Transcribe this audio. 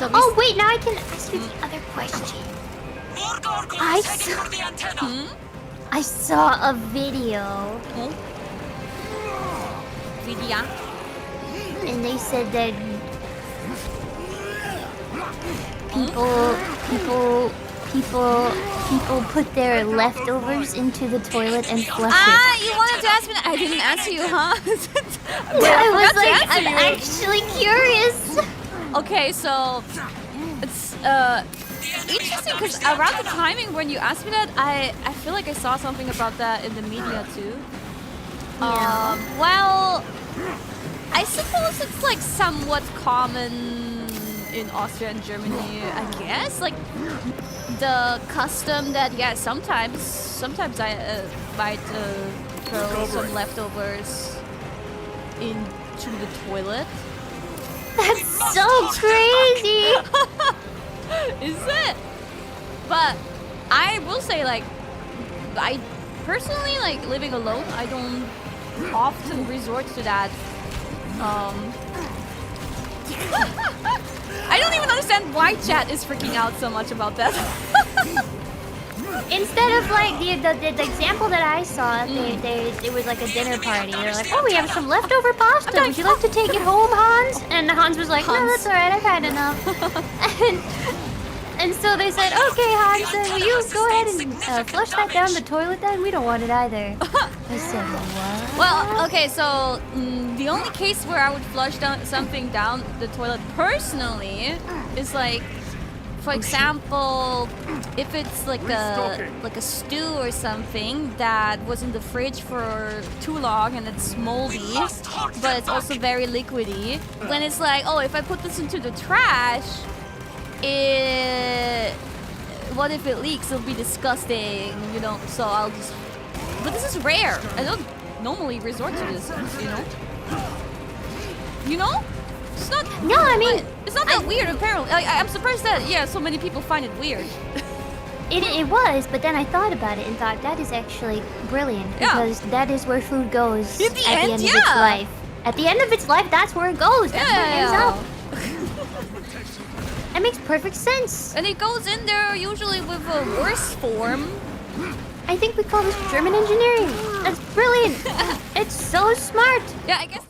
Oh wait, now I can ask you the other question. I saw a video. Video? And they said that people put their leftovers into the toilet and flush it. You wanted to ask me that? I didn't answer you, huh? I was like, I'm actually curious. Okay, so it's interesting because around the timing when you asked me that, I feel like I saw something about that in the media too. Yeah. Well, I suppose it's like somewhat common in Austria and Germany, I guess. Like the custom that sometimes I might throw some leftovers into the toilet. That's so crazy. Is it? But I will say, like, I personally, like, living alone, I don't often resort to that. I don't even understand why chat is freaking out so much about that. Instead of like the example that I saw, it was like a dinner party. They're like, oh, we have some leftover pasta. Would you like to take it home, Hans? And Hans was like, no, that's all right. I've had enough. and so they said, okay, Hans, will you go ahead and flush that down the toilet then? We don't want it either. I said, what? Well, okay, so the only case where I would flush something down the toilet personally is like, for example, if it's like a stew or something that was in the fridge for too long and it's moldy, but it's also very liquidy. When it's like, oh, if I put this into the trash, what if it leaks? It'll be disgusting, you know. So I'll just. But this is rare. I don't normally resort to this, you know. You know? It's not. No, I mean, it's not that weird. Apparently, I'm surprised that so many people find it weird. It was, but then I thought about it and thought that is actually brilliant because that is where food goes at the end of its life. At the end of its life, that's where it goes. That's where it ends up. That makes perfect sense. And it goes in there usually with a worse form. I think we call this German engineering. That's brilliant. It's so smart. Yeah, I guess.